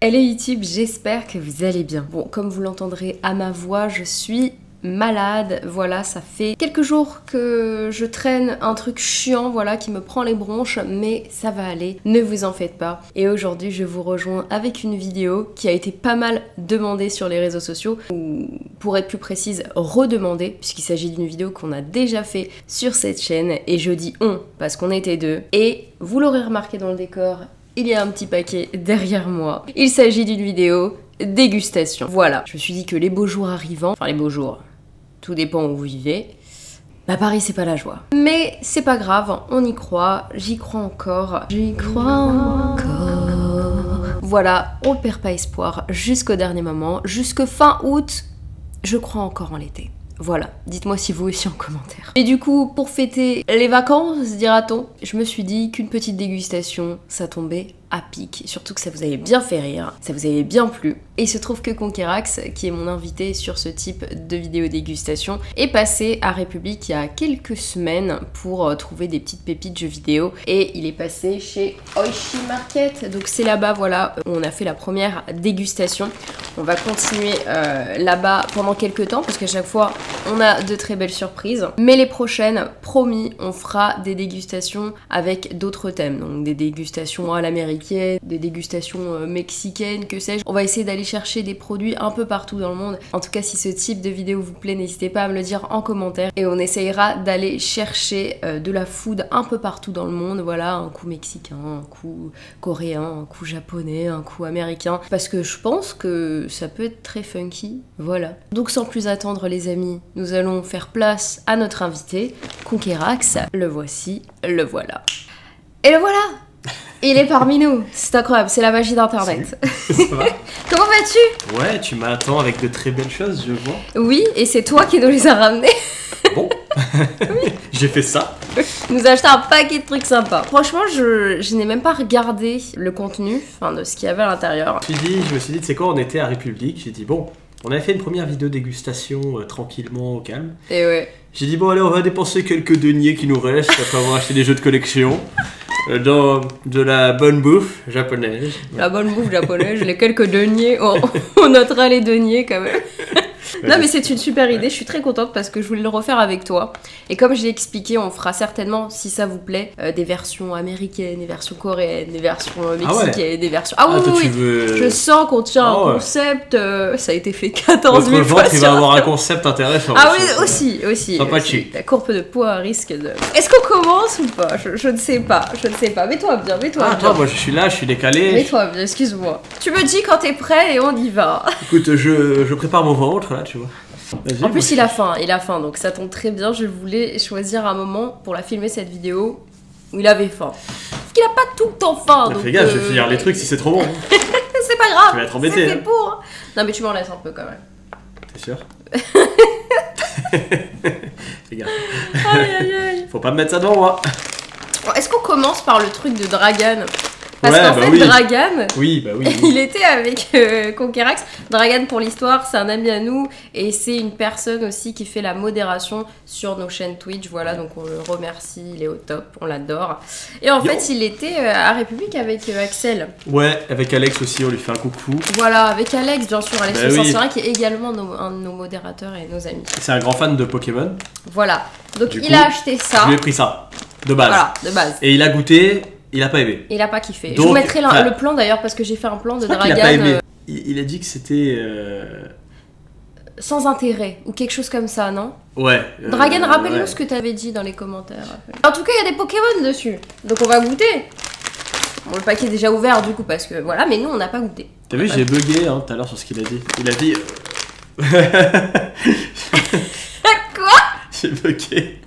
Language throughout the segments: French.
Hello YouTube, j'espère que vous allez bien. Bon, comme vous l'entendrez à ma voix, je suis malade. Voilà, ça fait quelques jours que je traîne un truc chiant, voilà, qui me prend les bronches, mais ça va aller, ne vous en faites pas. Et aujourd'hui, je vous rejoins avec une vidéo qui a été pas mal demandée sur les réseaux sociaux, ou pour être plus précise, redemandée, puisqu'il s'agit d'une vidéo qu'on a déjà fait sur cette chaîne, et je dis on, parce qu'on était deux, et vous l'aurez remarqué dans le décor, il y a un petit paquet derrière moi. Il s'agit d'une vidéo dégustation. Voilà, je me suis dit que les beaux jours arrivant, enfin les beaux jours, tout dépend où vous vivez, bah Paris c'est pas la joie. Mais c'est pas grave, on y croit, j'y crois encore, j'y crois encore. Voilà, on ne perd pas espoir jusqu'au dernier moment, jusque fin août, je crois encore en l'été. Voilà, dites-moi si vous aussi en commentaire. Et du coup, pour fêter les vacances, dira-t-on, je me suis dit qu'une petite dégustation, ça tombait à pic. Surtout que ça vous avait bien fait rire, ça vous avait bien plu. Et il se trouve que Conquerax, qui est mon invité sur ce type de vidéo dégustation, est passé à République il y a quelques semaines pour trouver des petites pépites jeux vidéo. Et il est passé chez Oishi Market. Donc c'est là-bas, voilà, où on a fait la première dégustation. On va continuer là-bas pendant quelques temps, parce qu'à chaque fois, on a de très belles surprises. Mais les prochaines, promis, on fera des dégustations avec d'autres thèmes. Donc des dégustations à l'américaine, des dégustations mexicaines, que sais-je. On va essayer d'aller chercher des produits un peu partout dans le monde. En tout cas, si ce type de vidéo vous plaît, n'hésitez pas à me le dire en commentaire. Et on essayera d'aller chercher de la food un peu partout dans le monde. Voilà, un coup mexicain, un coup coréen, un coup japonais, un coup américain. Parce que je pense que ça peut être très funky. Voilà. Donc sans plus attendre les amis, nous allons faire place à notre invité, Conquerax. Le voici, le voilà. Et le voilà! Il est parmi nous, c'est incroyable, c'est la magie d'internet. Ça va? Comment vas-tu? Ouais, tu m'attends avec de très belles choses, je vois. Oui, et c'est toi qui nous les as ramenés. Bon, oui. J'ai fait ça. Nous a acheté un paquet de trucs sympas. Franchement, je n'ai même pas regardé le contenu, enfin de ce qu'il y avait à l'intérieur. Je me suis dit, tu sais quoi, on était à République, j'ai dit bon, on avait fait une première vidéo dégustation tranquillement au calme. Et ouais. J'ai dit bon allez, on va dépenser quelques deniers qui nous restent après avoir acheté des jeux de collection. Dans de la bonne bouffe japonaise. La bonne bouffe japonaise, les quelques deniers, on notera les deniers quand même. Non mais c'est une super idée, je suis très contente parce que je voulais le refaire avec toi. Et comme je l'ai expliqué, on fera certainement, si ça vous plaît, des versions américaines, des versions coréennes, des versions mexicaines, des versions... Ah oui, toi, oui, tu veux... Je sens qu'on tient un concept, ça a été fait 14 000 fois sur... il va avoir un concept intéressant. Ah oui, aussi. Sympathique. La courbe de poids risque de... Est-ce qu'on commence ou pas? Je ne sais pas, Mets-toi bien, mets-toi bien. Attends, moi je suis là, je suis décalé. Mets-toi bien, excuse-moi. Tu me dis quand t'es prêt et on y va. Écoute, je prépare mon ventre là, tu vois. En plus, il a faim, donc ça tombe très bien. Je voulais choisir un moment pour la filmer cette vidéo où il avait faim. Parce qu'il a pas tout le temps faim. Fais gaffe, je vais finir les trucs si c'est trop bon. C'est pas grave. Tu vas être embêté. C'est fait pour. Non, mais tu m'en laisses un peu quand même. T'es sûr? Fais gaffe. Aïe. Faut pas me mettre ça devant moi. Est-ce qu'on commence par le truc de Dragan? Parce ouais, qu'en fait, oui. Dragan, oui. il était avec Conquerax. Dragan, pour l'histoire, c'est un ami à nous et c'est une personne aussi qui fait la modération sur nos chaînes Twitch. Voilà, donc on le remercie, il est au top, on l'adore. Et en fait, il était à République avec Axel. Ouais, avec Alex aussi, on lui fait un coucou. Voilà, avec Alex, bien sûr, Alex le oui. qui est également un de nos modérateurs et nos amis. C'est un grand fan de Pokémon. Voilà, donc du il a acheté ça. Je lui ai pris ça, de base. Voilà, de base. Et il a goûté. Il a pas aimé. Il a pas kiffé. Donc, je vous mettrai le plan d'ailleurs parce que j'ai fait un plan de Dragan. Il a pas aimé. Il a dit que c'était... sans intérêt ou quelque chose comme ça, non? Ouais. Dragan, rappelle-nous ce que t'avais dit dans les commentaires. En tout cas, il y a des Pokémon dessus. Donc on va goûter. Bon, le paquet est déjà ouvert du coup parce que voilà, mais nous on n'a pas goûté. T'as vu, j'ai bugué tout à l'heure sur ce qu'il a dit. Il a dit... Quoi? J'ai bugué.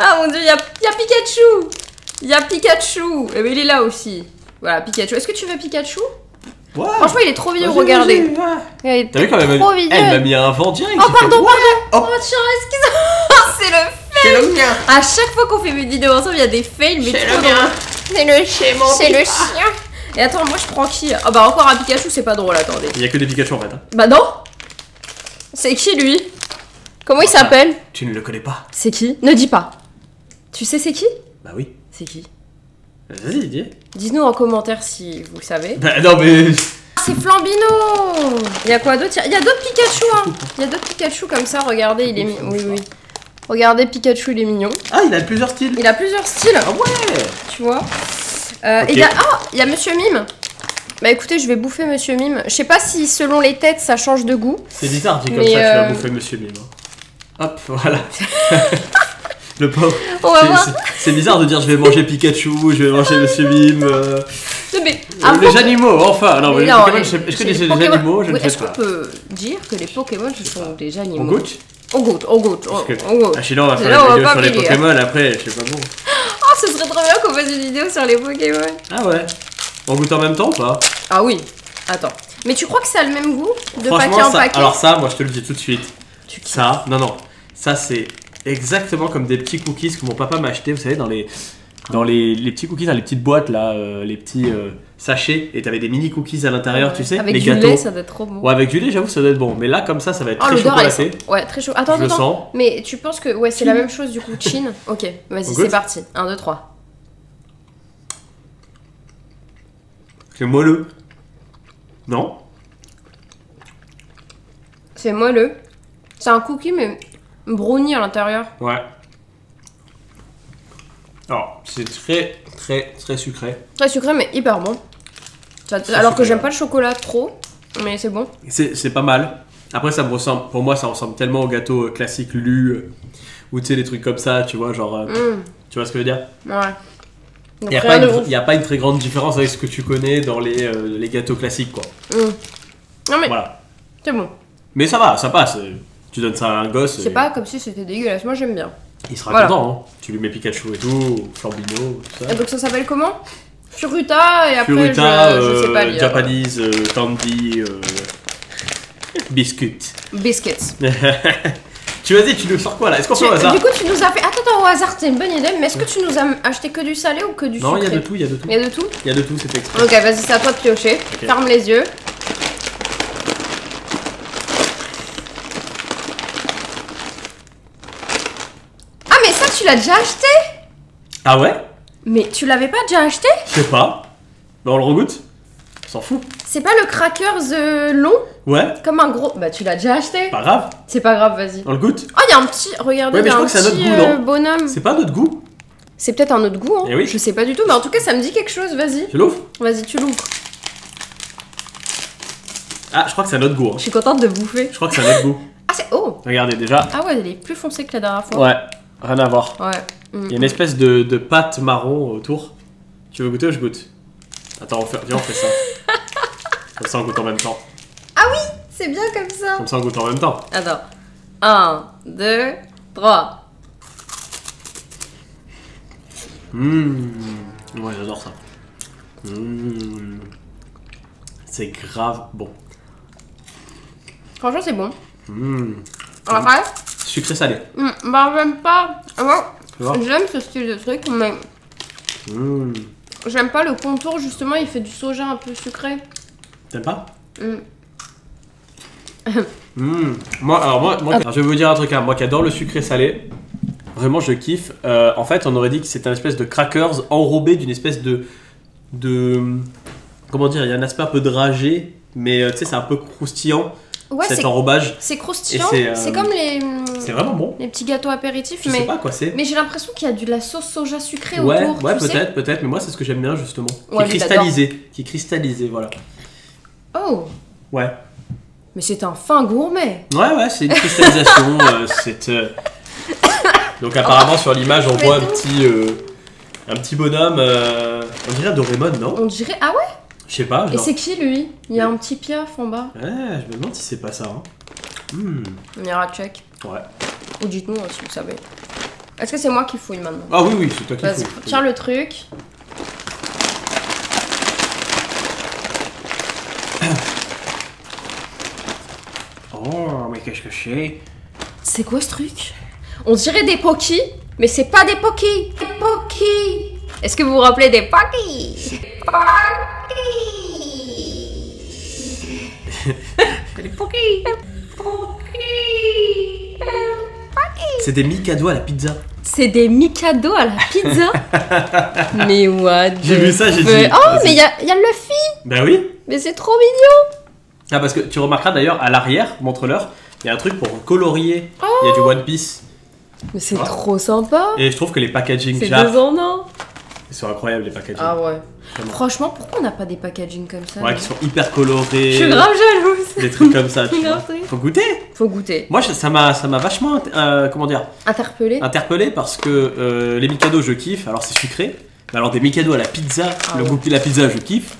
Ah mon dieu, il y a Pikachu. Il y a Pikachu. Et mais il est là aussi. Voilà, Pikachu. Est-ce que tu veux Pikachu? Ouais. Franchement, il est trop mignon, regardez. T'as vu quand même? Trop mignon. Elle m'a mis un vent direct. Oh pardon, ouais. Oh tiens, excuse-moi. C'est le fail. C'est le mien. À chaque fois qu'on fait une vidéo ensemble, il y a des fails, mais c'est trop le mien. C'est le chien. Et attends, moi je prends qui? Ah bah encore un Pikachu, c'est pas drôle, attendez. Il y a que des Pikachu en fait. Bah non. C'est qui lui? Comment il s'appelle? Tu ne le connais pas. C'est qui? Ne dis pas. Tu sais c'est qui? Bah oui. C'est qui? Vas-y, dis. Dites-nous en commentaire si vous le savez. Bah non mais... C'est Flambino. Il y a quoi d'autre? Il y a d'autres Pikachu, hein. Il y a d'autres Pikachu comme ça, regardez, il est mignon. Oui, oui. Regardez, Pikachu, il est mignon. Ah, il a plusieurs styles. Il a plusieurs styles. Ah ouais. Tu vois. Ok. Et il y a Monsieur Mime. Bah écoutez, je vais bouffer Monsieur Mime. Je sais pas si selon les têtes, ça change de goût. C'est bizarre, dit comme ça, tu vas bouffer Monsieur Mime. Hein. Hop, voilà. Le pauvre. On va voir. C'est bizarre de dire je vais manger Pikachu, je vais manger Monsieur Mime. Mais les animaux, enfin. Non, mais les non, Pokémon, je connais les animaux, je ne sais Est-ce pas. qu'on peut dire que les Pokémon ce sont des animaux? On goûte? On goûte. Ah, sinon, on va faire une vidéo sur les Pokémon après, je sais pas bon. Oh, ce serait trop bien qu'on fasse une vidéo sur les Pokémon. Ah ouais. On goûte en même temps ou pas? Ah oui. Attends. Mais tu crois que ça a le même goût de Franchement, paquet en paquet? alors ça, moi je te le dis tout de suite. Tu kiffes. Ça, non. Ça c'est exactement comme des petits cookies que mon papa m'a acheté, vous savez, dans les petits cookies, dans les petites boîtes là, les petits sachets, et t'avais des mini cookies à l'intérieur, tu sais, avec les du gâteaux. lait, ça doit être trop bon. Ouais, avec du lait, j'avoue, ça doit être bon. Mais là, comme ça va être Oh, très l'odeur, elle chocolaté. est... Ouais, très chaud. Attends, Je le sens. Mais tu penses que... Ouais, c'est la même chose du coup, Chin. Ok, vas-y, On c'est goûte parti. 1, 2, 3. C'est moelleux. Non? C'est moelleux. C'est un cookie, mais brownie à l'intérieur. Ouais. Alors, c'est très sucré. Très sucré, mais hyper bon. Alors que j'aime pas le chocolat trop, mais c'est bon. C'est pas mal. Après, ça me ressemble, pour moi, ça ressemble tellement au gâteau classique Lu, ou tu sais, des trucs comme ça, tu vois, genre. Tu vois ce que je veux dire? Ouais. Il n'y a pas une très grande différence avec ce que tu connais dans les gâteaux classiques, quoi. Non, mais Voilà. c'est bon. Mais ça va, ça passe. Tu donnes ça à un gosse. C'est pas comme si c'était dégueulasse. Moi, j'aime bien. Il sera content, hein. Tu lui mets Pikachu et tout, Flambino, tout ça. Et donc, ça s'appelle comment? Furuta, et après, Furuta, je sais pas lire. Japanese, Candy, Biscuit. Biscuits. Tu vas dire, tu nous sors quoi là? Est-ce qu'on fait au hasard? Du coup, tu nous as fait. Attends, au hasard, c'est une bonne idée, mais est-ce que tu nous as acheté que du salé ou que du sucré? Non, il y a de tout, il y a de tout. Il y a de tout? Il y a de tout, c'est exprès. Ok, vas-y, c'est à toi de piocher. Ok. Ferme les yeux. Ah, mais ça, tu l'as déjà acheté? Ah ouais? Mais tu l'avais pas déjà acheté? Je sais pas. Bah on le regoute. On s'en fout. C'est pas le crackers long? Ouais, Comme un gros. Bah, tu l'as déjà acheté? pas grave. C'est pas grave, vas-y. On le goûte. Oh, il y a un petit. Regardez, Ouais, mais il y a je un crois que c'est un petit autre goût, non bonhomme. C'est pas notre goût. C'est peut-être un autre goût, hein. Eh oui. Je sais pas du tout, mais en tout cas, ça me dit quelque chose, vas-y. Tu l'ouvres? Vas-y, tu l'ouvres. Ah, je crois que c'est un autre goût. Hein. Je suis contente de bouffer. Je crois que c'est un autre goût. Ah, c'est. Oh! Regardez déjà. Ah ouais, elle est plus foncée que la dernière fois. Ouais, rien à voir. Ouais. Il y a une espèce de pâte marron autour. Tu veux goûter ou je goûte? Attends, viens, on fait ça. Comme ça, on goûte en même temps. Ah oui, c'est bien comme ça. Comme ça, on goûte en même temps. Attends. 1, 2, 3. Ouais, j'adore ça. C'est grave bon. Franchement, c'est bon. Mmh. Après, Sucré salé. bah, j'aime pas. Moi, Tu vois? j'aime ce style de truc, mais Mmh. j'aime pas le contour, justement. Il fait du soja un peu sucré. T'aimes pas? Mm. Moi, alors je vais vous dire un truc, hein. Moi qui adore le sucré salé, vraiment je kiffe. En fait, on aurait dit que c'était un espèce de crackers enrobé d'une espèce de. Comment dire? Il y a un aspect un peu dragé, mais tu sais, c'est un peu croustillant. Ouais, cet enrobage. c'est croustillant. Et C'est comme c'est vraiment bon. les petits gâteaux apéritifs, Je sais pas quoi c'est. mais j'ai l'impression qu'il y a de la sauce soja sucrée Ouais, autour. ouais, tu sais. peut-être, mais moi c'est ce que j'aime bien justement. Ouais, Qui est lui, cristallisé, voilà. Oh, Ouais. mais c'est un fin gourmet. Ouais, c'est une cristallisation. Donc apparemment sur l'image on voit un petit bonhomme. On dirait Doraemon, non? On dirait. Ah ouais? Je sais pas. Et Genre... c'est qui lui? Il y a un petit piaf en bas. Ouais, je me demande si c'est pas ça. Hein. On ira check. Ouais. Ou dites-nous hein, si vous savez. Est-ce que c'est moi qui fouille maintenant? Ah oui, c'est toi qui Vas-y, fouilles. tiens le truc. Oh, mais qu'est-ce que c'est? C'est quoi ce truc? On dirait des Poki, mais c'est pas des Poki. Des Poki. Est-ce que vous vous rappelez des Poki? Des Poki. C'est des Mikado à la pizza. C'est des Mikado à la pizza. Mais what? J'ai vu ça, j'ai dit. Oh, mais il y a le Luffy. Ben oui. Mais c'est trop mignon. Ah, parce que tu remarqueras d'ailleurs à l'arrière, montre-leur, il y a un truc pour colorier. Il y a du One Piece. Mais c'est trop sympa. Et je trouve que les packaging c'est 2 en 1. Ils sont incroyables les packaging. Ah ouais. Vraiment. Franchement, pourquoi on n'a pas des packaging comme ça? Ouais, qui sont hyper colorés. Je suis grave jalouse. Des trucs comme ça, tu vois. Faut goûter. Faut goûter. Moi, ça m'a vachement, comment dire, Interpellé parce que les Mikado, je kiffe. Alors, c'est sucré. Mais alors, des Mikado à la pizza, le goût de la pizza, je kiffe.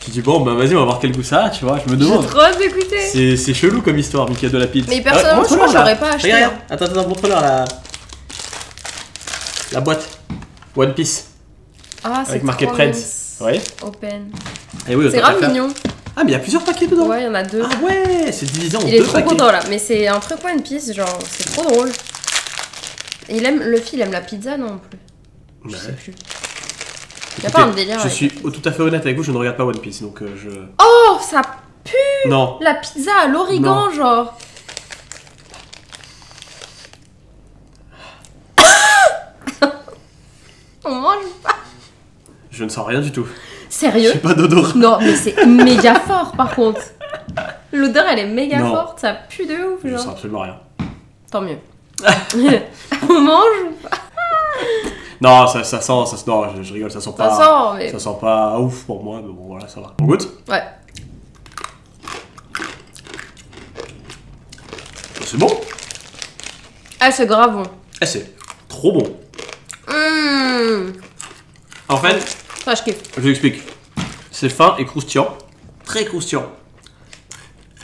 Je dis, bon, bah vas-y, on va voir quel goût ça a, tu vois. Je me demande. J'ai trop hâte d'écouter. C'est chelou comme histoire, Mikado à la pizza. Mais personnellement, je crois que j'aurais pas acheté. Regarde, attends, montre-leur la boîte. One Piece. Ah, c'est avec marqué trop Preds. nice. Ouais. Open. Et oui, C'est grave mignon. Ah, mais il y a plusieurs paquets dedans. Ouais, il y en a 2. Ah ouais, c'est divisé en 2 paquets. Il est trop paquets. content là, mais c'est un truc One Piece, genre, c'est trop drôle. Luffy, il aime la pizza, non plus. Je sais plus. Il y a pas un délire. Je suis tout à fait honnête avec vous, je ne regarde pas One Piece, donc je... Oh, ça pue. Non. La pizza à l'origan, genre. On mange pas. Je ne sens rien du tout. Sérieux? Je suis pas d'odeur. Non, mais c'est méga fort par contre. L'odeur elle est méga forte, ça pue de ouf. Je genre. sens absolument rien. Tant mieux. On mange ou pas? Non, ça sent, non, je rigole, ça sent pas. Ça sent, mais. Ça sent pas ouf pour moi, mais bon, voilà, ça va. On goûte? Ouais. C'est bon? Ah, c'est grave bon. Eh, c'est trop bon. En fait, ça je kiffe. je vous explique. C'est fin et croustillant. Très croustillant.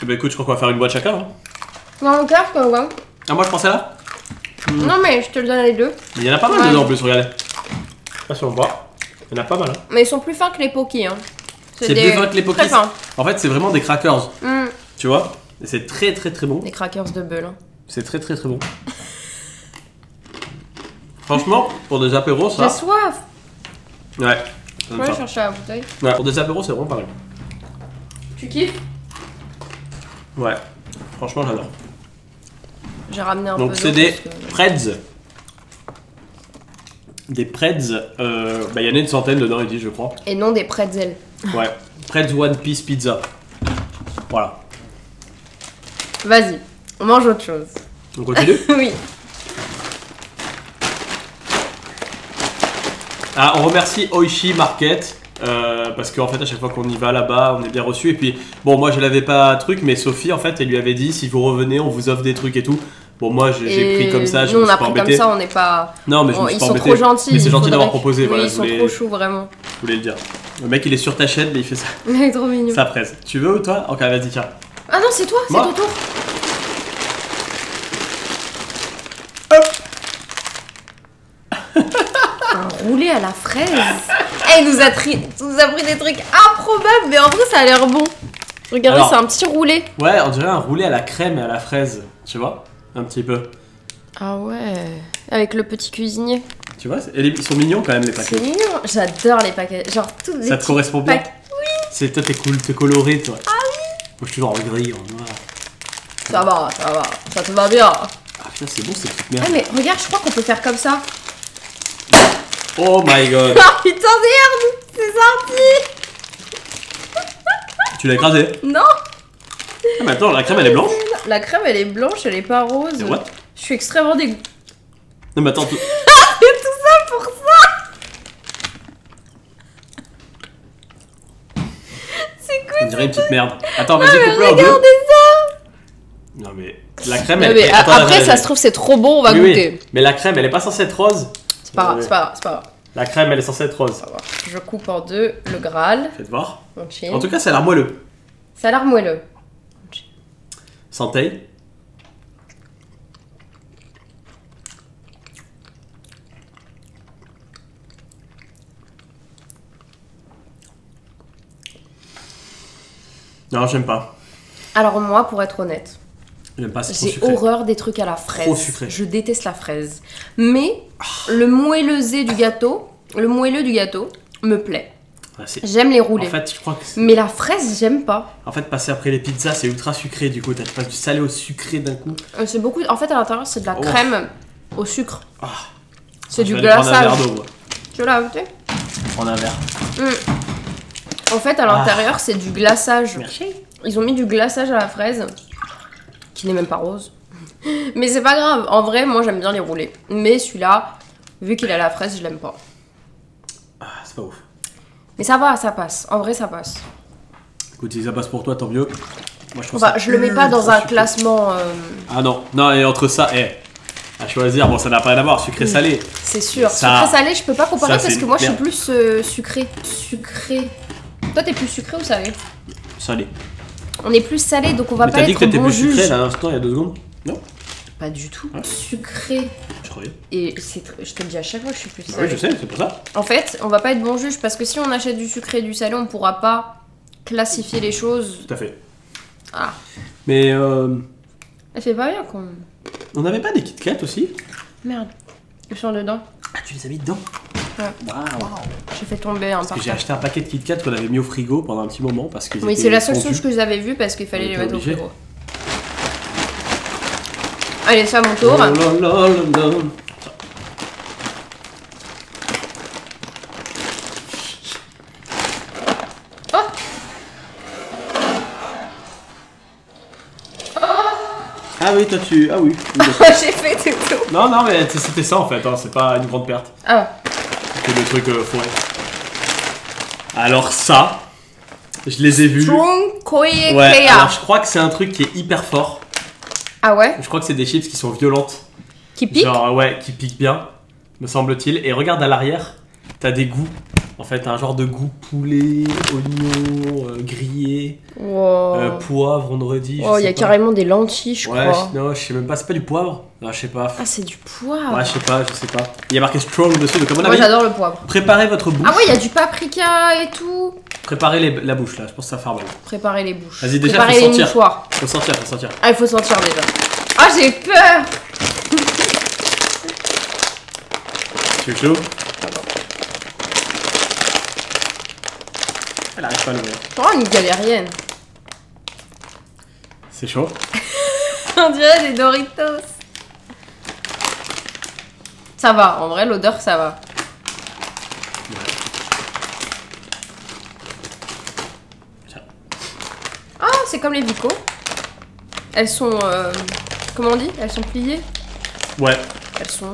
Eh ben écoute, je crois qu'on va faire une boîte chacun. Hein. Non, carte quoi, ouais. Ah, moi je pensais là? Non, mais je te le donne les deux. Il y en a pas mal dedans en plus, regardez. Je sais pas si on voit. Il y en a pas mal. Hein. Mais ils sont plus fins que les Poki. Hein. C'est plus fin que les Poki. Très fins. En fait, c'est vraiment des crackers. Tu vois? Et c'est très très très bon. Des crackers de beurre. Hein. C'est très très très bon. Franchement, pour des apéros, ça. J'ai soif. Ouais. Je vais aller chercher la bouteille. Ouais, pour des apéros, c'est vraiment pareil. Tu kiffes? Ouais. Franchement, j'adore. J'ai ramené un Donc, peu. c'est des Preds. Des Preds. Bah, il y en a une centaine dedans, il dit, je crois. Et non des pretzels. Ouais. Preds One Piece Pizza. Voilà. Vas-y, on mange autre chose. On continue? Oui. Ah, on remercie Oishi Market. Parce qu'en fait à chaque fois qu'on y va là-bas on est bien reçu et puis bon moi je l'avais pas truc mais Sophie en fait elle lui avait dit si vous revenez on vous offre des trucs et tout. Bon moi j'ai pris comme ça, je me suis pas embêté. Nous on a pris comme ça, on n'est pas... Non mais je me suis ils pas sont embêté. trop gentils. Mais c'est gentil d'avoir proposé. Oui, voilà, ils sont trop choux vraiment. Je voulais le dire. Le mec il est sur ta chaîne mais il fait ça. Il est trop mignon. Ça presse. Tu veux ou toi? Ok vas-y tiens. Ah non c'est toi, c'est moi ton tour. Un roulé à la fraise. Elle nous a pris des trucs improbables, mais en vrai ça a l'air bon. Regardez, c'est un petit roulé. Ouais, on dirait un roulé à la crème et à la fraise, tu vois? Un petit peu. Ah ouais. Avec le petit cuisinier. Tu vois? Ils sont mignons quand même les paquets. C'est mignon. J'adore les paquets. Genre tous les. Ça te correspond bien? Oui. C'est toi, t'es cool, t'es coloré, toi. Ah oui. Moi je suis toujours en gris, en noir. Ça va, ça te va bien. Ah putain, c'est bon ces petites merdes. Ah mais regarde, je crois qu'on peut faire comme ça. Oh my god. Ah putain merde, c'est sorti. Tu l'as écrasé? Non. Ah mais attends, la crème elle est blanche? La crème elle est blanche, elle est pas rose. Et what? Je suis extrêmement dégoûtée. Non mais attends, tout... C'est tout ça pour ça. C'est quoi? on dirait une petite merde. Attends, vas-y, coupe-le en deux. Regardez ça. Non mais la crème Non, elle mais est... Attends, après attends, ça se trouve c'est trop bon, on va goûter. Mais la crème elle est pas censée être rose. C'est pas grave, c'est pas grave. La crème elle est censée être rose. Ça va. Je coupe en deux le Graal. Faites voir. On chill. En tout cas ça a l'air moelleux. Ça a l'air moelleux. Santé. Non, j'aime pas. Alors moi, pour être honnête, J'aime pas, c'est trop j'ai sucré. horreur des trucs à la fraise. Trop sucré. Je déteste la fraise. Mais le moelleux du gâteau me plaît. Ouais, J'aime les roulés. En fait, je crois que mais la fraise, j'aime pas. En fait, passer après les pizzas, c'est ultra sucré. Du coup, tu passes du salé au sucré d'un coup. C'est beaucoup. En fait, à l'intérieur, c'est de la crème au sucre. Ah. C'est du Je vais aller prendre un glaçage. verre d'eau, moi. Tu l'as goûté? Je vais prendre un verre. En fait, à l'intérieur, c'est du glaçage. Merci. Ils ont mis du glaçage à la fraise, qui n'est même pas rose. Mais c'est pas grave. En vrai, moi, j'aime bien les rouler. Mais celui-là, vu qu'il a la fraise, je l'aime pas. Ah, c'est pas ouf. Mais ça va, ça passe. En vrai, ça passe. Écoute, si ça passe pour toi, tant mieux. Moi, je trouve Enfin, ça je le mets pas dans un sucré. classement. Ah non, non, et entre ça, à choisir, bon, ça n'a pas rien à voir, sucré-salé. C'est sûr. Ça- Sucré-salé, je peux pas comparer ça, parce c'est que moi, je suis merde. plus sucré. Sucré. Toi, t'es plus sucré ou salé? Salé. On est plus salé, donc on va Mais pas t'as dit être que t'étais bon plus juge. sucré là, à l'instant, il y a 2 secondes? Non? Pas du tout. Ouais. Sucré. Je croyais. Et je te le dis à chaque fois, je suis plus Bah salé. oui, je sais, c'est pour ça. En fait, on va pas être bon juge parce que si on achète du sucré et du salé, on pourra pas classifier les choses. Tout à fait. Ah, Mais elle fait pas bien quand même. on n'avait pas des Kit Kat aussi? Merde, ils sont dedans. Ah, tu les as mis dedans? Ouais. Waouh! J'ai fait tomber un Parce que par j'ai acheté un paquet de Kit Kat qu'on avait mis au frigo pendant un petit moment parce que Oui, c'est la seule chose que j'avais vue parce qu'il fallait On les était mettre au obligé. frigo. Allez, c'est à mon tour. Oh là là là là. Ah oui, toi tu. Ah oui. J'ai fait tout. Non, non, mais c'était ça en fait, hein, c'est pas une grande perte. Ah, C'était des trucs fourrés. Alors ça, je les ai vus. Strong Koei Ouais, Kea. alors je crois que c'est un truc qui est hyper fort. Ah ouais? Je crois que c'est des chips qui sont violentes. Qui pique? Genre, ouais, qui piquent bien, me semble-t-il. Et regarde à l'arrière, t'as des goûts. En fait, un genre de goût poulet, oignon, grillé, Wow. poivre, on aurait dit. je Oh, il y sais a pas. carrément des lentilles, je Ouais, crois. non, je sais même pas, c'est pas du poivre. Non, je sais pas. Ah, c'est du poivre. Ouais, je sais pas. Il y a marqué strong dessus, donc à mon Moi, avis, j'adore le poivre. préparez votre bouche. Ah ouais, il y a du paprika et tout. Préparez la bouche là, je pense que ça va faire mal. Préparez les bouches. Vas-y, déjà, Préparez faut les sortir. mouchoirs. Faut sortir, faut sortir. Ah, il faut sortir déjà. Ah, j'ai peur. Tu es chaud? Elle arrive pas à l'ouvrir. Oh, une galérienne. C'est chaud? On dirait des Doritos. Ça va, en vrai, l'odeur, ça va. Ah, c'est comme les Vico. Elles sont... comment on dit? Elles sont pliées. Ouais. Elles sont...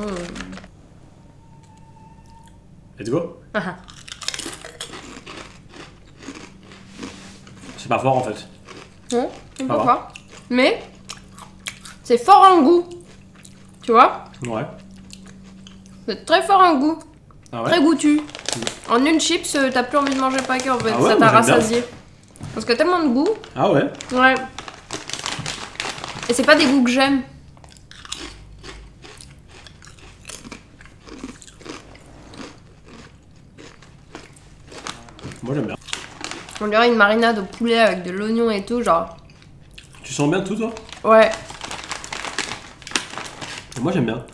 Let's go. Ah, ah. C'est pas fort en fait. Non, on Ça peut va. pas. Mais c'est fort en goût. Tu vois? Ouais. C'est très fort en goût. Ah ouais? Très goûtu. En une chips, t'as plus envie de manger le paquet en fait. Ah ouais, Ça moi, t'a j'aime bien. rassasié. Parce que tellement de goût. Ah ouais? Ouais. Et c'est pas des goûts que j'aime. Moi j'aime bien. On dirait une marinade au poulet avec de l'oignon et tout, genre. Tu sens bien tout toi? Ouais. Moi j'aime bien.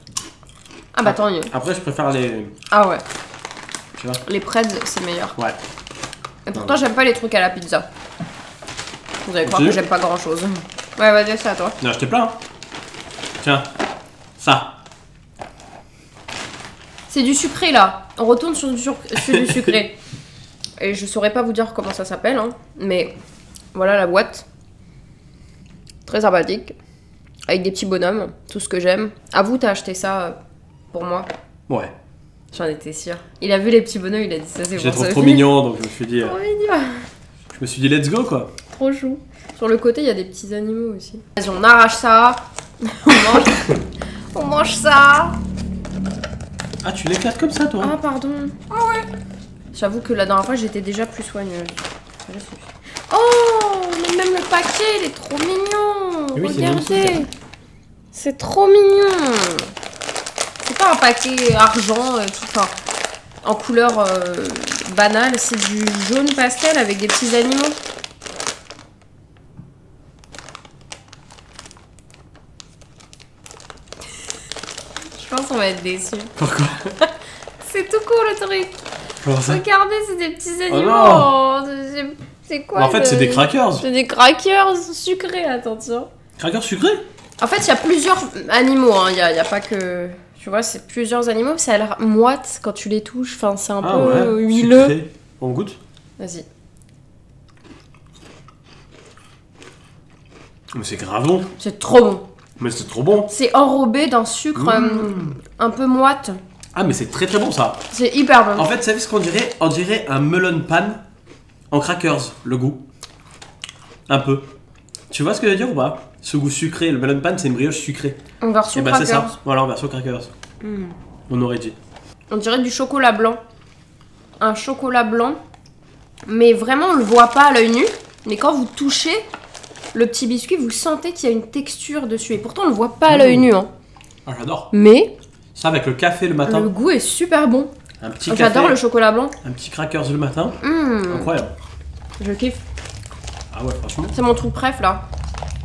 Ah bah tant mieux. Après je préfère les. Ah ouais. Tu vois? Les preds, c'est meilleur. Ouais. Et pourtant, j'aime pas les trucs à la pizza. Vous allez croire Continue. que j'aime pas grand chose. Ouais, vas-y, c'est à toi. Non, je t'ai plein. Tiens. Ça. C'est du sucré là. On retourne sur du sucré. Et je saurais pas vous dire comment ça s'appelle, hein, mais voilà la boîte. Très sympathique. Avec des petits bonhommes, tout ce que j'aime. À vous, t'as acheté ça pour moi. Ouais. J'en étais sûre. Il a vu les petits bonhommes, il a dit ça, c'est Je les pour trouve Sophie. trop mignons donc je me suis dit. Trop mignon. Je me suis dit let's go quoi. Trop chou. Sur le côté, il y a des petits animaux aussi. Vas-y, on arrache ça. On mange. On mange ça. Ah tu l'éclates comme ça toi? Ah, pardon. Ah ouais. J'avoue que la dernière fois, j'étais déjà plus soigneuse. Oh, mais même le paquet, il est trop mignon. Oui, c'est regardez. magnifique. C'est trop mignon. C'est pas un paquet argent, tout enfin, en couleur banale. C'est du jaune pastel avec des petits animaux. Je pense qu'on va être déçus. Pourquoi? C'est tout court le truc. Comment ça? Regardez, c'est des petits animaux. non. C'est quoi? En fait c'est des crackers. C'est des crackers sucrés, attention. Crackers sucrés? En fait, il y a plusieurs animaux. Hein. Il y a pas que. Tu vois, c'est plusieurs animaux, ça a l'air moite quand tu les touches. Enfin, c'est un peu ouais, huileux. Sucré. On goûte? Vas-y. Mais c'est grave bon. C'est trop bon. Mais c'est trop bon. C'est enrobé d'un sucre un peu moite. Ah, mais c'est très très bon ça. C'est hyper bon. En fait, vous savez ce qu'on dirait? On dirait un melon pan en crackers, le goût. Un peu. Tu vois ce que je veux dire ou pas? Ce goût sucré, le melon pan c'est une brioche sucrée. En version Et bah crackers. c'est ça. Voilà, en version crackers. On aurait dit. On dirait du chocolat blanc. Un chocolat blanc. Mais vraiment, on le voit pas à l'œil nu. Mais quand vous touchez le petit biscuit, vous sentez qu'il y a une texture dessus. Et pourtant, on le voit pas à l'œil nu. Hein. Ah, j'adore. Mais Ça avec le café le matin. le goût est super bon. Un petit café. J'adore le chocolat blanc. Un petit crackers le matin. Incroyable. Je kiffe. Ah ouais, franchement. C'est mon truc préf là.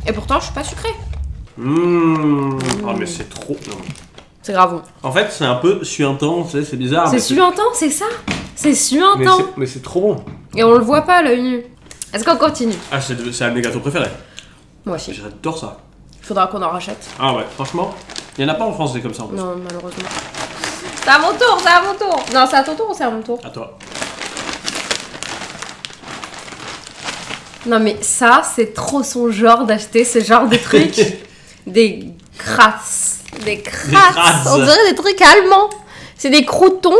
Et pourtant, je suis pas sucrée. Ah, mais c'est trop. Non. C'est grave bon. En fait, c'est un peu suintant, tu sais, c'est bizarre. C'est suintant, c'est ça? C'est suintant. Mais c'est trop bon. Et on le voit pas à l'œil nu. Est-ce qu'on continue? Ah, c'est un de mes gâteaux préférés. Moi aussi. J'adore ça. Faudra qu'on en rachète. Ah ouais, franchement, il y en a pas en France des comme ça en plus. Non, malheureusement. C'est à mon tour, c'est à mon tour. Non, c'est à ton tour ou c'est à mon tour? À toi. Non mais ça, c'est trop son genre d'acheter ce genre de trucs. Des crasses. Des crasses. On dirait des trucs allemands. C'est des croutons.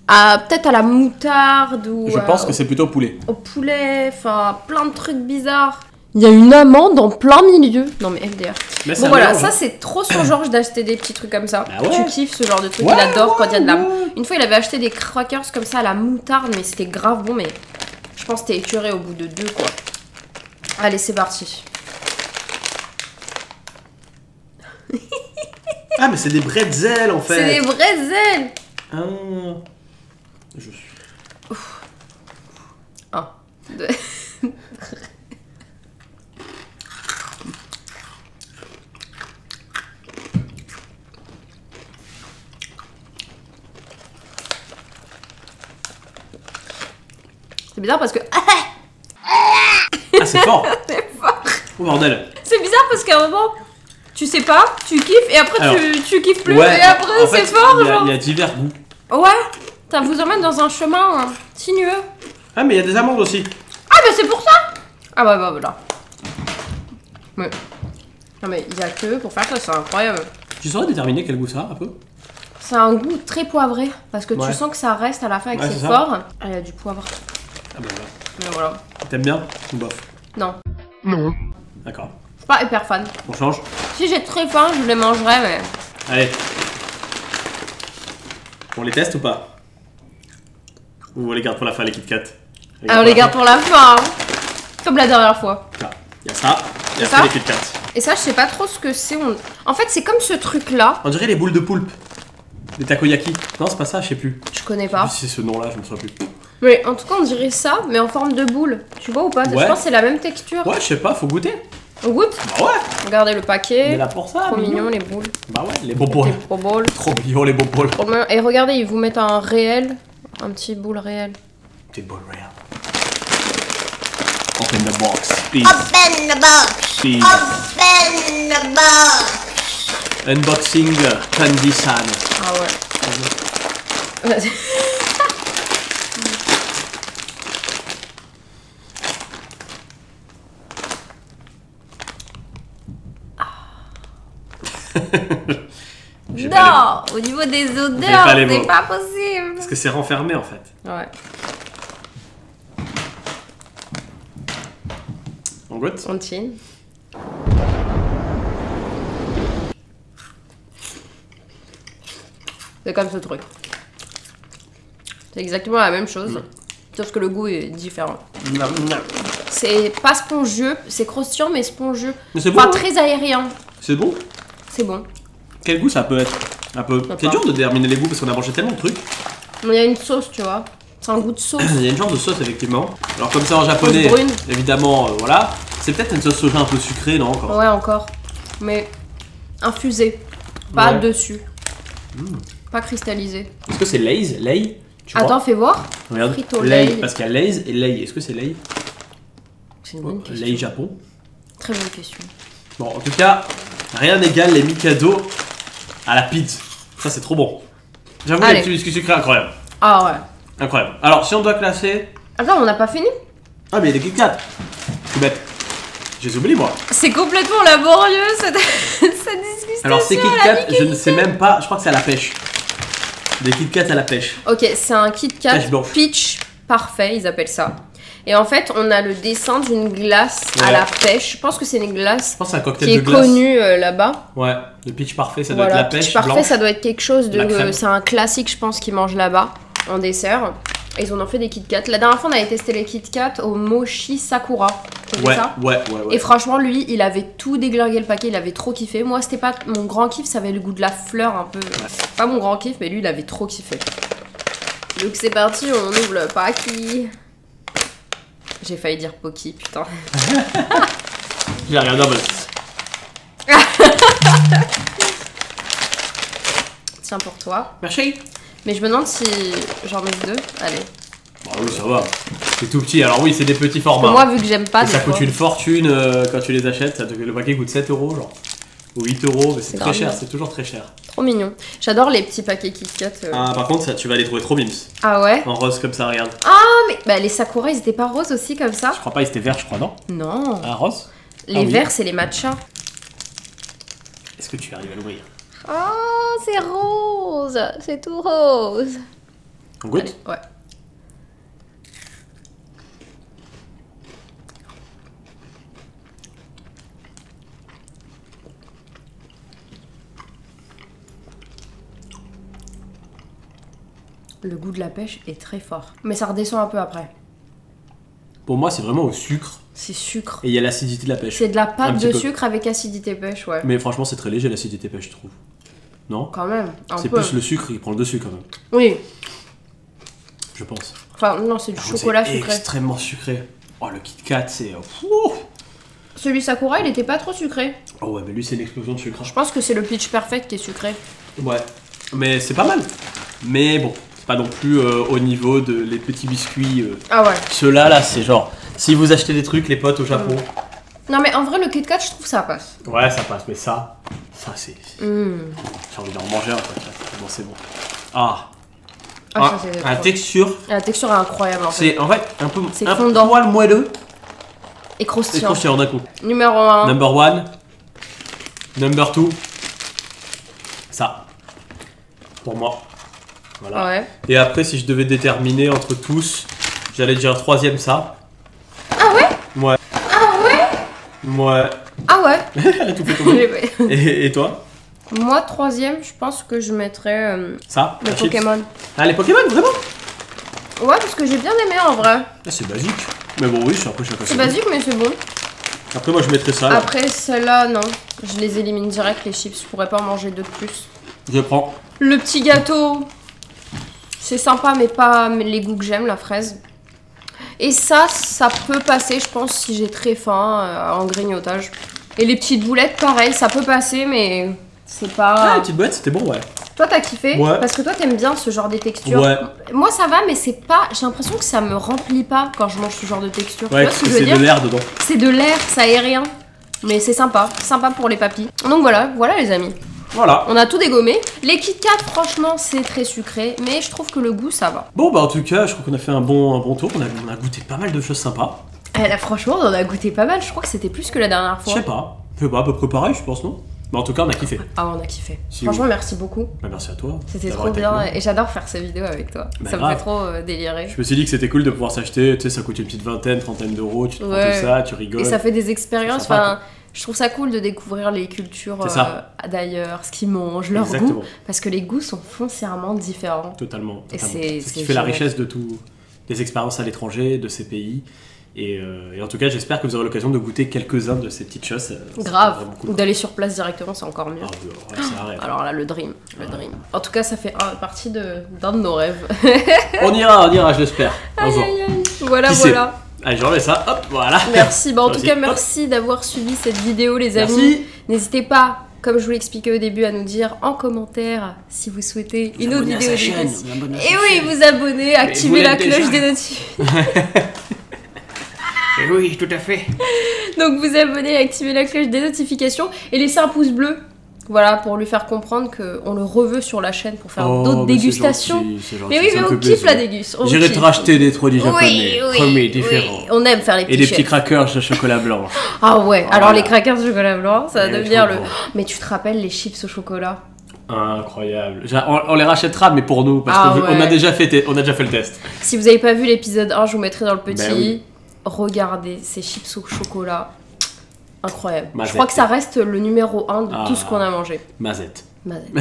Peut-être à la moutarde ou... Je pense que c'est plutôt poulet. Au poulet, enfin plein de trucs bizarres. Il y a une amande en plein milieu. Non mais MDR. Mais Bon voilà, ça c'est trop son genre d'acheter des petits trucs comme ça. Bah ouais. Tu kiffes ce genre de truc, Ouais, il adore quand il y a de la... ouais. Une fois il avait acheté des crackers comme ça à la moutarde, mais c'était grave bon, mais je pense que t'es écœuré au bout de 2 quoi. Allez, c'est parti. Ah, mais c'est des bretzels en fait. C'est des vrais ailes. Ah. Je suis. 1, 2... C'est bizarre parce que... Ah, c'est fort. C'est fort. Oh bordel. C'est bizarre parce qu'à un moment, tu sais pas, tu kiffes et après Alors, tu kiffes plus ouais, et après en c'est fait, fort genre. Il y a divers goûts. Ouais, ça vous emmène dans un chemin sinueux. Ah, mais il y a des amandes aussi. Ah bah c'est pour ça. Ah bah voilà. Ouais. Non mais il y a que pour faire ça, c'est incroyable. Tu saurais déterminer quel goût ça a un peu? C'est un goût très poivré parce que Ouais. tu sens que ça reste à la fin et que Ouais, c'est c'est ça. fort. Ah, il y a du poivre. Ah bah voilà. Mais voilà. T'aimes bien ou bof? Non, Non. D'accord. je suis pas hyper fan. On change. Si j'ai très faim, je les mangerais mais... Allez. On les teste ou pas? Ou on les garde pour la fin, les Kit Kat? Ah, on les garde pour la fin. Hein. Comme la dernière fois. Il y a ça, et Et après ça les Kit Kat. Et ça, je sais pas trop ce que c'est. En fait, c'est comme ce truc-là. On dirait les boules de poulpe. Les takoyaki. Non, c'est pas ça, je sais plus. Je connais Je sais pas. plus si c'est ce nom-là, je me souviens plus. Mais en tout cas, on dirait ça, mais en forme de boule. Tu vois ou pas? Ouais. Je pense que c'est la même texture. Ouais, je sais pas, faut goûter. On goûte? Bah ouais. Regardez le On est paquet. là pour ça, Trop mignon, les boules. Bah ouais, les boboles. Les boboles. Trop mignon, les boboles. Trop mignon. Et regardez, ils vous mettent un réel. Un petit boule réel. Petite boule réelle. Open the box, please. Open the box. Please. Open the box. Unboxing Candy San. Ah ouais. Vas-y. J'ai pas Non, au niveau des J'ai odeurs, pas les mots. c'est pas possible. Parce que c'est renfermé en fait. Ouais. On goûte? On tient. C'est comme ce truc. C'est exactement la même chose, sauf que le goût est différent. C'est pas spongieux, c'est croustillant mais spongieux. Mais c'est bon. Enfin, hein. très aérien. C'est bon. C'est bon. Quel goût ça peut être? Un peu. D'accord. C'est dur de déterminer les goûts parce qu'on a mangé tellement de trucs. Mais il y a une sauce, tu vois. C'est un goût de sauce. Il y a une genre de sauce effectivement. Alors comme ça en japonais, Sauce brune. évidemment, voilà. C'est peut-être une sauce soja un peu sucrée, non encore? Ouais, encore. Mais infusé. Pas Ouais. dessus. Pas cristallisé. Est-ce que c'est Lay's? Lay? Tu Attends, vois? fais voir. Regarde. Frito Lay. Lay. Parce qu'il y a Lay's et Lay. Est-ce que c'est Lay? C'est une bonne question. Lay Japon. Très bonne question. Bon, en tout cas, rien n'égale les Mikado à la pizza. Ça, c'est trop bon. J'avoue, Allez. les petits biscuits sucrés, incroyable. Ah ouais. Incroyable. Alors, si on doit classer. Attends, on n'a pas fini? Ah, mais il y a des Kit Kat. Je suis bête. Je les oublie, moi. C'est complètement laborieux cette discussion. Alors, ces Kit Kat, je ne sais même pas. Je crois que c'est à la pêche. Des Kit Kat à la pêche. Ok, c'est un Kit Kat Pêche blanche. peach parfait, ils appellent ça. Et en fait, on a le dessin d'une glace à Ouais. la pêche. Je pense que c'est une glace Je pense que c'est un cocktail qui de est glace. connue là-bas. Ouais, le peach parfait, ça doit Voilà, être la pêche peach parfait, blanche. ça doit être quelque chose La crème. de. C'est un classique, je pense, qu'ils mangent là-bas en dessert. Et ils en ont fait des Kit Kat. La dernière fois, on avait testé les Kit Kat au Mochi Sakura. T'as vu Ouais, ça? ouais. Et franchement, lui, il avait tout déglingué le paquet, il avait trop kiffé. Moi, c'était pas mon grand kiff, ça avait le goût de la fleur un peu. Pas mon grand kiff, mais lui, il avait trop kiffé. Donc c'est parti, on ouvre le paquet. J'ai failli dire Poki, putain. J'ai regardé en mode. Tiens pour toi. Merci. Mais je me demande si j'en mets deux. Allez. Bah oui, ça va. C'est tout petit. Alors, oui, c'est des petits Parce que formats. moi, vu que j'aime pas, Et ça des fois- coûte une fortune quand tu les achètes. Le paquet coûte 7 euros, genre. Ou 8 euros, mais c'est C'est très grave cher. bien. C'est toujours très cher. Trop mignon. J'adore les petits paquets Kit Kat. Ah, par contre, ça, tu vas les trouver trop mimes. Ah ouais? En rose comme ça, regarde. Ah mais bah, les Sakura, ils étaient pas roses aussi comme ça? Je crois pas, ils étaient verts, je crois, non? Non. Ah, rose? Les oui. verts, c'est les matchas. Est-ce que tu arrives à l'ouvrir? Oh, c'est rose. C'est tout rose. On goûte? Allez, ouais. Le goût de la pêche est très fort. Mais ça redescend un peu après. Pour moi, c'est vraiment au sucre. C'est sucre. Et il y a l'acidité de la pêche. C'est de la Un pâte petit de peu. sucre avec acidité pêche, ouais. Mais franchement, c'est très léger l'acidité pêche, je trouve. Non? Quand même, un C'est peu. plus le sucre qui prend le dessus quand même, Oui. je pense. Enfin, non, c'est du Par contre, chocolat c'est sucré. extrêmement sucré. Oh, le Kit Kat, c'est. Ouh. Celui Sakura, il était pas trop sucré. Oh ouais, mais lui, c'est une explosion de sucre. Je pense que c'est le Peach Perfect qui est sucré. Ouais, mais c'est pas mal. Mais bon, c'est pas non plus au niveau de les petits biscuits. Ah ouais. Ceux-là, là, c'est genre. Si vous achetez des trucs, les potes au Japon. Non, mais en vrai, le Kit Kat, je trouve ça passe. Ouais, ça passe, mais ça c'est. Mmh. J'ai envie d'en manger un, quoi. Bon, c'est bon. Ah, Ah, ça, c'est la trop- texture, La texture est incroyable en fait. c'est en fait un peu C'est un fondant. poil moelleux Et et croustillant. croustillant d'un coup. Numéro 1. Number 1, number 2, ça, pour moi. Voilà. Ouais. Et après, si je devais déterminer entre tous, j'allais dire troisième ça. Ah ouais? Ouais. Ah ouais? Ouais. Ah ouais? Elle a tout fait tomber. et toi? Moi, troisième, je pense que je mettrais Ça? le la chips Pokémon. Ah, les Pokémon, vraiment? Ouais, parce que j'ai bien aimé en vrai. Ah, c'est basique. Mais bon, oui, après chacun C'est ses basique, mais c'est bon. goûts. Après, moi, je mettrais ça. Là. Après, celle-là, non. Je les élimine direct, les chips. Je pourrais pas en manger deux de plus. Je prends. Le petit gâteau, c'est sympa, mais pas les goûts que j'aime, la fraise. Et ça peut passer, je pense, si j'ai très faim, en grignotage. Et les petites boulettes, pareil, ça peut passer, mais c'est Ah, pas... les petites boîtes, c'était bon, ouais. Toi, t'as kiffé? Ouais. Parce que toi, t'aimes bien ce genre de texture. Ouais. Moi, ça va, mais c'est pas... J'ai l'impression que ça me remplit pas quand je mange ce genre de texture. Ouais, Tu vois parce ce que que je veux c'est dire? de l'air dedans. C'est de l'air, ça aérien. Mais c'est sympa. Sympa pour les papis. Donc voilà les amis. Voilà. On a tout dégommé. Les Kit Kat, franchement, c'est très sucré, mais je trouve que le goût, ça va. Bon, bah, en tout cas, je crois qu'on a fait un bon tour. On a goûté pas mal de choses sympas. Là, franchement, on en a goûté pas mal. Je crois que c'était plus que la dernière Je fois. sais pas. À peu près pareil, je pense, non? Mais en tout cas, on a kiffé. Ah, on a kiffé. Si Franchement, vous- merci beaucoup. Bah, merci à toi. C'était d'avoir trop été avec bien nous. et j'adore faire ces vidéos avec toi. Bah, ça me grave. fait trop délirer. Je me suis dit que c'était cool de pouvoir s'acheter. Tu sais, ça coûte une petite vingtaine, trentaine d'euros. Tu te prends Ouais. tout ça, tu rigoles. Et ça fait des expériences. Sympa, Enfin, je trouve ça cool de découvrir les cultures C'est ça. d'ailleurs, ce qu'ils mangent, leur Exactement. goût. Parce que les goûts sont foncièrement différents. Totalement. Et totalement. c'est ce qui fait la génial. richesse de tout, des expériences à l'étranger, de ces pays. Et en tout cas, j'espère que vous aurez l'occasion de goûter quelques-uns de ces petites choses. C'est Grave. vraiment cool. Ou d'aller sur place directement, c'est encore mieux. Ah, ouais, c'est un rêve. Alors là, le dream. En tout cas, ça fait partie d'un de nos rêves. On ira, je l'espère. Un jour. Voilà, Qui sait voilà. Allez, je remets ça. Hop, voilà. Merci. Bah, en Toi tout aussi. cas, Hop. merci d'avoir suivi cette vidéo, les amis. Merci. N'hésitez pas, comme je vous l'expliquais au début, à nous dire en commentaire si vous souhaitez une autre abonner à vidéo sa chaîne, d'éducation. vous abonner à Et sa oui, chaîne. vous abonner, activer vous la l'êtes cloche déjà. des notifications. Et oui, tout à fait. Donc vous abonner, activer la cloche des notifications et laisser un pouce bleu Voilà, pour lui faire comprendre qu'on le reveut sur la chaîne pour faire Oh, d'autres mais dégustations. c'est gentil, Mais oui, ça mais me on fait kiffe plaisir. la dégustation. on J'irai te kiffe. racheter des produits japonais, promis, oui. différents. On aime faire les petits Et des petits chefs. crackers de chocolat blanc. Ah ouais, Voilà. alors les crackers de chocolat blanc, ça va Ouais, devenir trop le... bon. Mais tu te rappelles les chips au chocolat? Incroyable. On les rachètera, mais pour nous, parce Ah qu'on ouais. a déjà fait le test. Si vous n'avez pas vu l'épisode 1, je vous mettrai dans le petit. Ben oui. Regardez ces chips au chocolat. Incroyable. Mazette. Je crois que ça reste le numéro 1 de Ah. tout ce qu'on a mangé. Mazette. Mazette.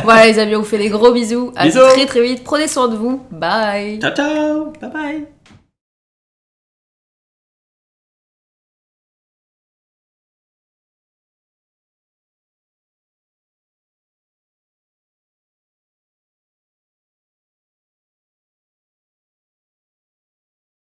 Voilà les amis, on vous fait des gros bisous. À Bisous. très très vite. Prenez soin de vous. Bye. Ciao, ciao. Bye bye.